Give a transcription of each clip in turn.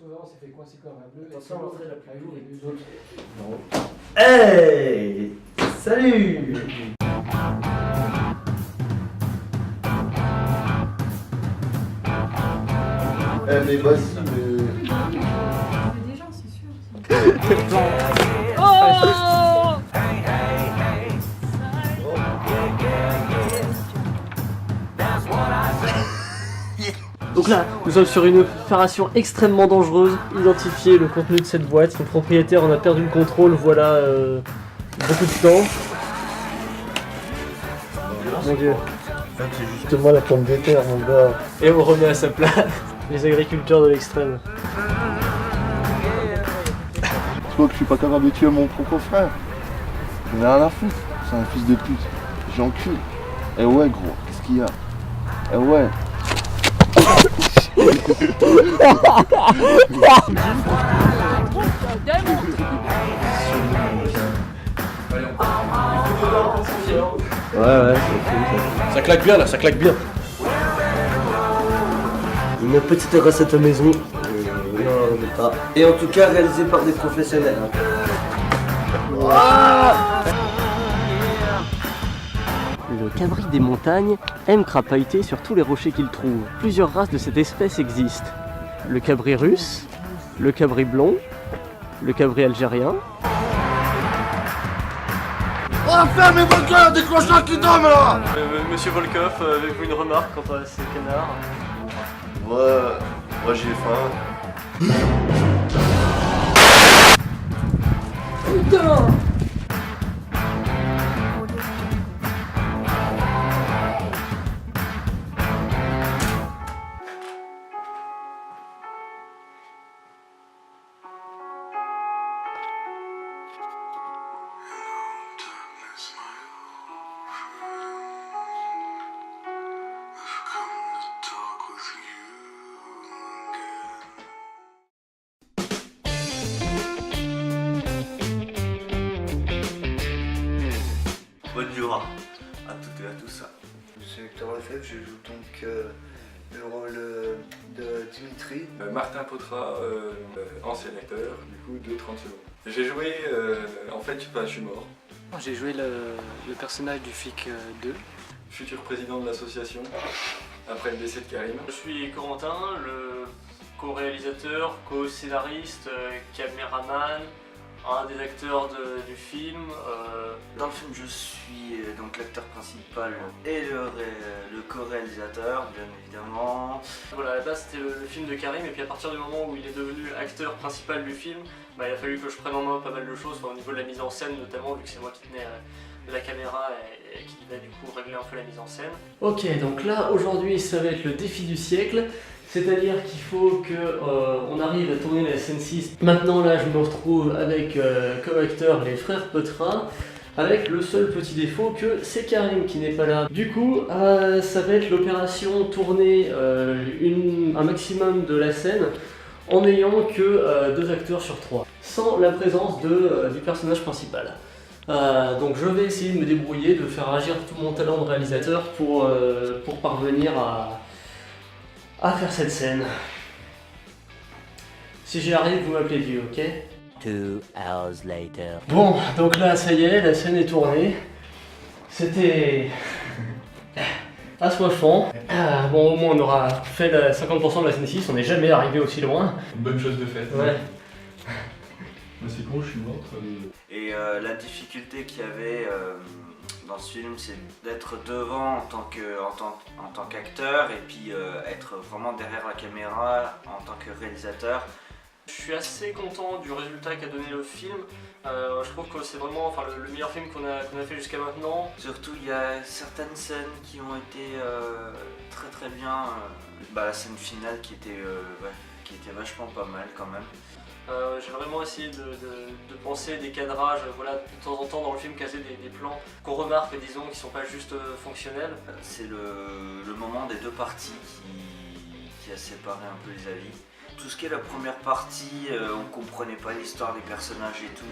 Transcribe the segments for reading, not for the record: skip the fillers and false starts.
souvent on s'est fait coincer comme un bleu. Attention, l'entrée la plus lourde et d'autres. Non. Hey, salut. Mais vas-y, mais... Des gens, c'est sûr. Donc là, nous sommes sur une opération extrêmement dangereuse. Identifier le contenu de cette boîte. Son propriétaire en a perdu le contrôle, voilà beaucoup de temps. Mon dieu. C'est justement la pomme de terre, mon gars. Et on remet à sa place les agriculteurs de l'extrême. Tu vois que je suis pas capable de tuer mon propre frère. J'en ai rien à foutre. C'est un fils de pute. J'encule. Eh ouais, gros, qu'est-ce qu'il y a? Eh ouais. Ouais, Ça claque bien là, ça claque bien. une petite recette maison. Et en tout cas réalisée par des professionnels. Le cabri des montagnes aime crapahuter sur tous les rochers qu'il trouve. Plusieurs races de cette espèce existent. Le cabri russe, le cabri blond, le cabri algérien. Oh, fermez votre gueule, déclencheur qui dorment là! Monsieur Volkov, avez-vous une remarque quant à ces canards? Moi j'ai faim. Putain! Bonjour à toutes et à tous. Je suis Victor Lefebvre, je joue donc le rôle de Dimitri. Martin Potra, ancien acteur, du coup de 30 secondes. J'ai joué, en fait, je suis mort. J'ai joué le personnage du FIC 2. Futur président de l'association, après le décès de Karim. Je suis Corentin, le co-réalisateur, co-scénariste, caméraman, un des acteurs du film. Dans le film, je suis donc l'acteur principal et le co-réalisateur, bien évidemment. Voilà, à la base c'était le film de Karim, et puis à partir du moment où il est devenu acteur principal du film, il a fallu que je prenne en main pas mal de choses, au niveau de la mise en scène notamment, vu que c'est moi qui tenais la caméra et qui va du coup régler un peu la mise en scène. Ok, donc là aujourd'hui ça va être le défi du siècle. C'est-à-dire qu'il faut qu'on arrive à tourner la scène 6. Maintenant là je me retrouve avec comme acteur les frères Potra, avec le seul petit défaut que c'est Karim qui n'est pas là. Du coup ça va être l'opération tourner un maximum de la scène en n'ayant que 2 acteurs sur 3, sans la présence du personnage principal. Donc je vais essayer de me débrouiller, de faire agir tout mon talent de réalisateur pour parvenir à faire cette scène. Si j'y arrive, vous m'appelez Dieu, ok? 2 hours later. Bon, donc là, ça y est, la scène est tournée. C'était assoiffant. Bon, au moins on aura fait 50% de la scène 6, on n'est jamais arrivé aussi loin. Une bonne chose de faite. Ouais. C'est con, je suis mort. Et la difficulté qu'il y avait dans ce film, c'est d'être devant en tant qu'acteur et puis être vraiment derrière la caméra en tant que réalisateur. Je suis assez content du résultat qu'a donné le film. Je trouve que c'est vraiment le meilleur film qu'on a fait jusqu'à maintenant. Surtout, il y a certaines scènes qui ont été très très bien. La scène finale qui était vachement pas mal quand même. J'ai vraiment essayé de penser des cadrages, voilà, de temps en temps dans le film caser des plans qu'on remarque, disons, qui sont pas juste fonctionnels. C'est le moment des deux parties qui a séparé un peu les avis. Tout ce qui est la première partie, on comprenait pas l'histoire des personnages et tout,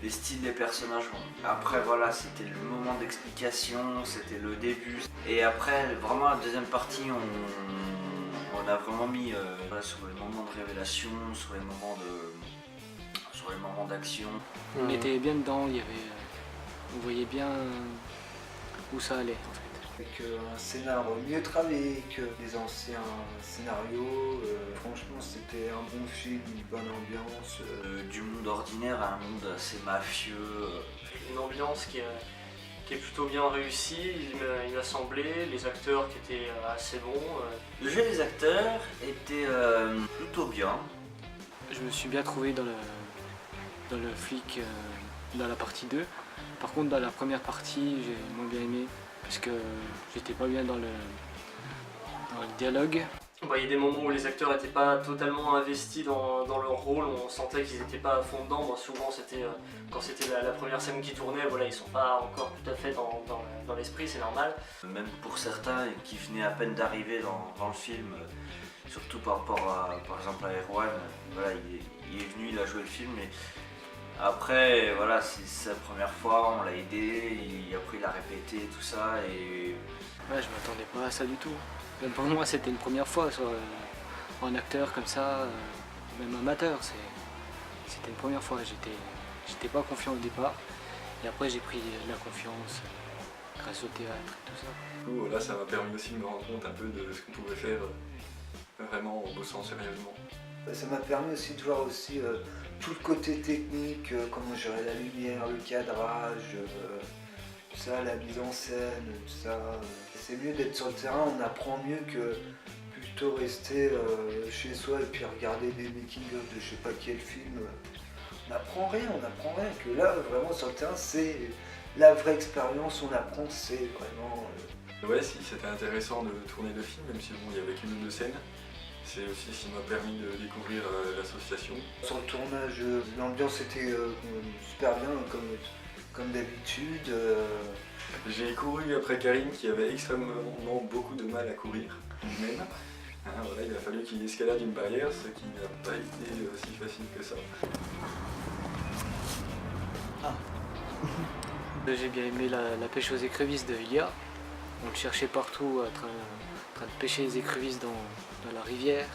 les styles des personnages. Après voilà, c'était le moment d'explication, c'était le début. Et après, vraiment la deuxième partie, on On a vraiment mis sur les moments de révélation, sur les moments d'action. On était bien dedans, on voyait bien où ça allait en fait. Avec un scénario mieux travaillé que les anciens scénarios, franchement c'était un bon film, une bonne ambiance. Du monde ordinaire à un monde assez mafieux. Une ambiance qui est plutôt bien réussie, il m'a semblé, les acteurs qui étaient assez bons. Le jeu des acteurs était plutôt bien. Je me suis bien trouvé dans le flic dans la partie 2. Par contre dans la première partie j'ai moins bien aimé parce que j'étais pas bien dans le dialogue. Il y a des moments où les acteurs n'étaient pas totalement investis dans leur rôle, on sentait qu'ils n'étaient pas à fond dedans. Moi, souvent, c'était quand c'était la première scène qui tournait, voilà, ils ne sont pas encore tout à fait dans l'esprit, c'est normal. Même pour certains qui venaient à peine d'arriver dans le film, surtout par rapport par exemple à Erwan, voilà, il est venu, il a joué le film, mais après, voilà, c'est sa première fois, on l'a aidé, après il a répété tout ça et... Ouais, je m'attendais pas à ça du tout. Même pour moi, c'était une première fois en acteur comme ça, même amateur. C'était une première fois. J'étais pas confiant au départ. Et après, j'ai pris la confiance grâce au théâtre et tout ça. Du coup, là, ça m'a permis aussi de me rendre compte un peu de ce qu'on pouvait faire vraiment en bossant sérieusement. Ça m'a permis aussi de voir aussi tout le côté technique, comment gérer la lumière, le cadrage, tout ça, la mise en scène, tout ça. C'est mieux d'être sur le terrain, on apprend mieux que plutôt rester chez soi et puis regarder des making-of de je sais pas quel film. On n'apprend rien, que là vraiment sur le terrain c'est la vraie expérience, on apprend, c'est vraiment... Ouais, si, c'était intéressant de tourner le film, même si bon, il y avait qu'une ou deux scènes. C'est aussi ce qui m'a permis de découvrir l'association. Sur le tournage, l'ambiance était super bien comme d'habitude. J'ai couru après Karim qui avait extrêmement beaucoup de mal à courir lui-même. Voilà, il a fallu qu'il escalade une barrière, ce qui n'a pas été si facile que ça. J'ai bien aimé la pêche aux écrevisses de Ilia. On le cherchait partout, en train de pêcher les écrevisses dans la rivière.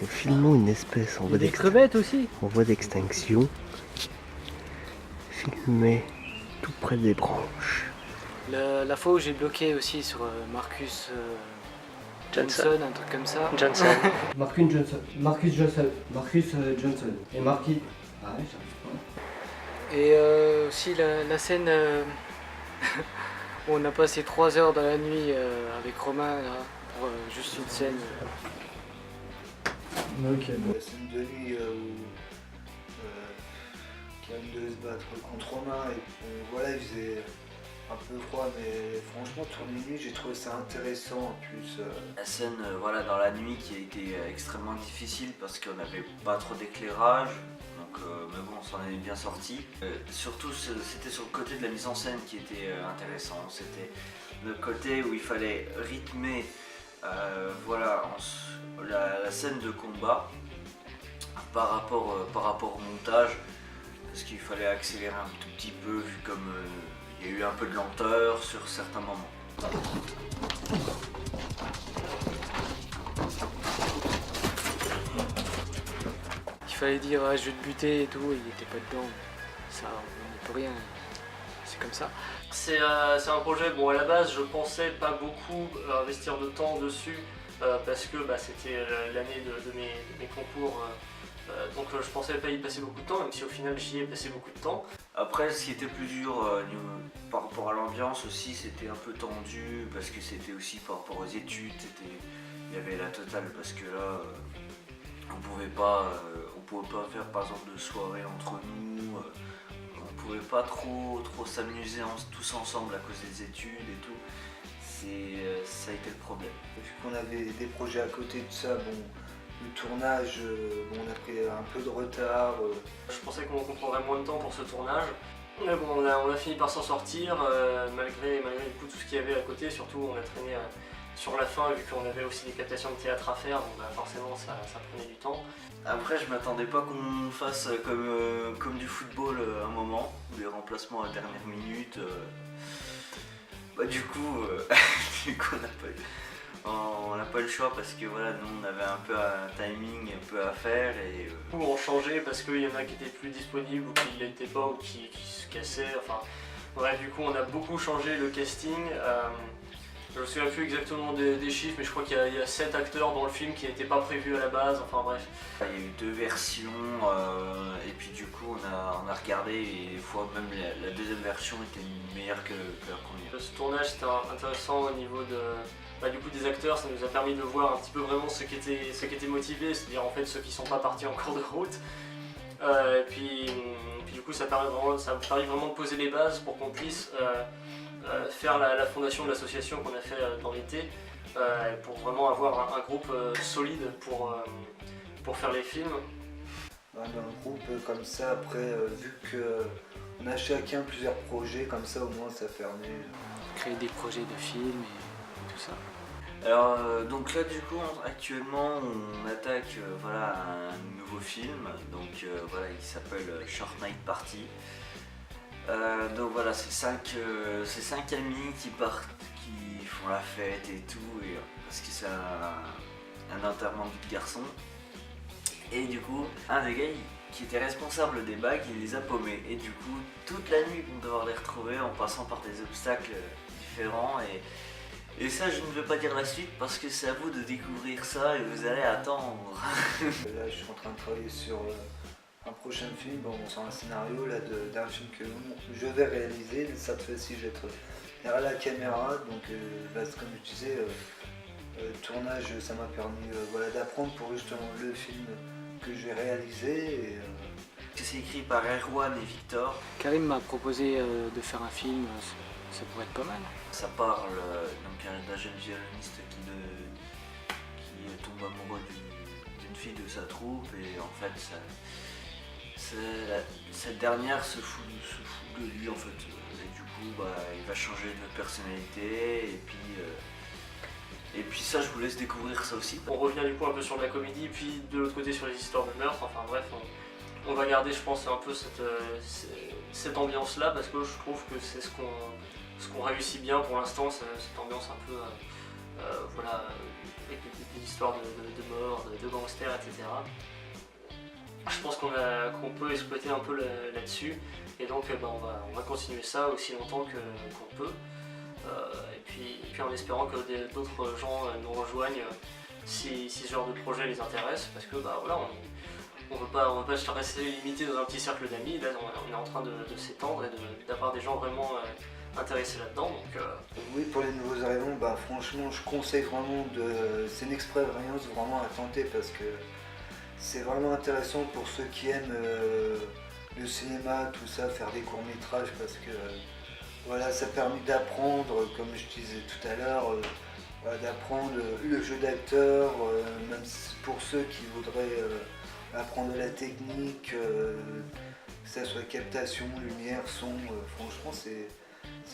Nous filmons une espèce en Des crevettes aussi. voie d'extinction, filmée tout près des branches. La fois où j'ai bloqué aussi sur Marcus Johnson, un truc comme ça. Johnson. Marcus Johnson. Et Marquis. Ah ouais, j'arrive pas. Et aussi la scène où on a passé 3 heures dans la nuit avec Romain là, pour juste une scène. Ok. La scène de nuit où Karim devait se battre contre Romain et voilà, il faisait un peu froid, mais franchement tourner nuit j'ai trouvé ça intéressant en plus. La scène voilà, dans la nuit qui a été extrêmement difficile parce qu'on n'avait pas trop d'éclairage, donc, mais bon on s'en est bien sorti. Surtout c'était sur le côté de la mise en scène qui était intéressant, c'était le côté où il fallait rythmer voilà, la scène de combat par rapport au montage, parce qu'il fallait accélérer un tout petit peu vu comme il y a eu un peu de lenteur sur certains moments. Il fallait dire ah, je vais te buter et tout, il était pas dedans. Ça, on n'y peut rien. C'est comme ça. C'est un projet, bon à la base je pensais pas beaucoup investir de temps dessus parce que c'était l'année de mes concours. Donc je pensais pas y passer beaucoup de temps, même si au final j'y ai passé beaucoup de temps. Après ce qui était plus dur par rapport à l'ambiance aussi, c'était un peu tendu parce que c'était aussi par rapport aux études, il y avait la totale parce que là on pouvait pas faire par exemple de soirée entre nous, on pouvait pas trop s'amuser tous ensemble à cause des études et tout. Ça a été le problème. Vu qu'on avait des projets à côté de ça, bon, le tournage, on a pris un peu de retard. Je pensais qu'on prendrait moins de temps pour ce tournage. Mais bon, on a fini par s'en sortir, malgré du coup, tout ce qu'il y avait à côté. Surtout, on a traîné sur la fin, vu qu'on avait aussi des captations de théâtre à faire, donc forcément ça prenait du temps. Après, je m'attendais pas qu'on fasse comme du football à un moment, des remplacements à la dernière minute. Du coup, on n'a pas eu. on n'a pas le choix parce que voilà, nous on avait un peu un timing un peu à faire et Du coup, on changeait parce qu'il y en a qui étaient plus disponibles ou qui ne l'étaient pas ou qui se cassaient. Enfin, ouais, du coup, on a beaucoup changé le casting. Je me souviens plus exactement des chiffres, mais je crois qu'il y a 7 acteurs dans le film qui n'étaient pas prévus à la base. Enfin bref. il y a eu 2 versions et puis du coup on a regardé et des fois même la deuxième version était meilleure que la première. Ce tournage c'était intéressant au niveau du coup des acteurs, ça nous a permis de voir un petit peu vraiment ceux qui étaient motivés, c'est-à-dire en fait ceux qui ne sont pas partis en cours de route. Et puis du coup ça permet vraiment de poser les bases pour qu'on puisse faire la fondation de l'association qu'on a fait dans l'été, pour vraiment avoir un groupe solide pour faire les films. Dans un groupe comme ça, après, vu qu'on a chacun plusieurs projets, comme ça au moins ça permet... Créer des projets de films et tout ça. Alors donc là du coup actuellement on attaque voilà, un nouveau film, donc voilà, il s'appelle Short Night Party. Donc voilà, c'est 5 amis qui partent, qui font la fête et tout, parce que c'est un enterrement de vie de garçon. Et du coup, un des gars qui était responsable des bagues, il les a paumés. Et du coup, toute la nuit, ils vont devoir les retrouver en passant par des obstacles différents. Et ça, je ne veux pas dire la suite parce que c'est à vous de découvrir ça et vous allez attendre. Là, je suis en train de travailler sur un prochain film, sur un scénario d'un film que je vais réaliser. Cette fois-ci, je vais être derrière la caméra. Donc, comme je disais, le tournage, ça m'a permis d'apprendre pour justement le film que je vais réaliser. C'est écrit par Erwan et Victor. Karim m'a proposé de faire un film, ça pourrait être pas mal. Ça parle d'un jeune violoniste qui tombe amoureux d'une fille de sa troupe et en fait cette dernière se fout de lui en fait. Et du coup il va changer de personnalité et puis ça je vous laisse découvrir ça aussi. On revient du coup un peu sur la comédie, puis de l'autre côté sur les histoires de meurtre, enfin bref, on va garder je pense un peu cette ambiance là parce que je trouve que c'est ce qu'on réussit bien pour l'instant, cette ambiance un peu avec des histoires de morts, de gangsters, etc. Je pense qu'on peut exploiter un peu là-dessus et donc on va continuer ça aussi longtemps qu'on peut. Et puis en espérant que d'autres gens nous rejoignent si ce genre de projet les intéresse, parce que on veut pas rester limité dans un petit cercle d'amis. Là on est en train de s'étendre et d'avoir des gens vraiment intéressés là-dedans. Oui, pour les nouveaux arrivants, franchement je conseille vraiment c'est une expérience vraiment à tenter parce que c'est vraiment intéressant pour ceux qui aiment le cinéma, tout ça, faire des courts-métrages parce que ça permet d'apprendre, comme je disais tout à l'heure, d'apprendre le jeu d'acteur, même pour ceux qui voudraient apprendre la technique, que ce soit captation, lumière, son, franchement c'est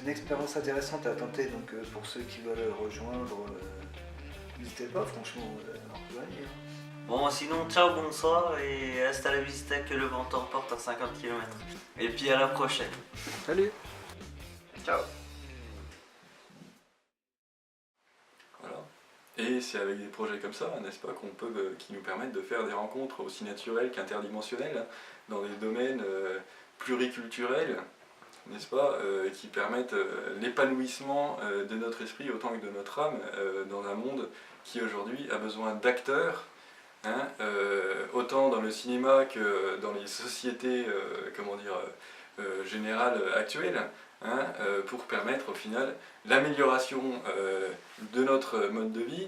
une expérience intéressante à tenter, donc pour ceux qui veulent rejoindre, n'hésitez pas franchement à rejoindre. Bon sinon ciao, bonsoir et hasta la vista, que le vent t'emporte à 50 km. Et puis à la prochaine. Salut. Ciao. Voilà. Et c'est avec des projets comme ça, n'est-ce pas, qui nous permettent de faire des rencontres aussi naturelles qu'interdimensionnelles dans des domaines pluriculturels, n'est-ce pas, qui permettent l'épanouissement de notre esprit autant que de notre âme dans un monde qui aujourd'hui a besoin d'acteurs, autant dans le cinéma que dans les sociétés générales actuelles, pour permettre au final l'amélioration de notre mode de vie.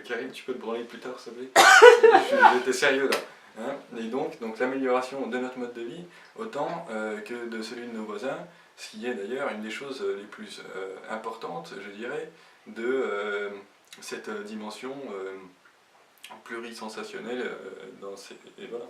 Karim, tu peux te branler plus tard s'il te plaît? J'étais sérieux là. Et donc l'amélioration de notre mode de vie autant que de celui de nos voisins, ce qui est d'ailleurs une des choses les plus importantes, je dirais, de cette dimension plurisensationnelle et voilà.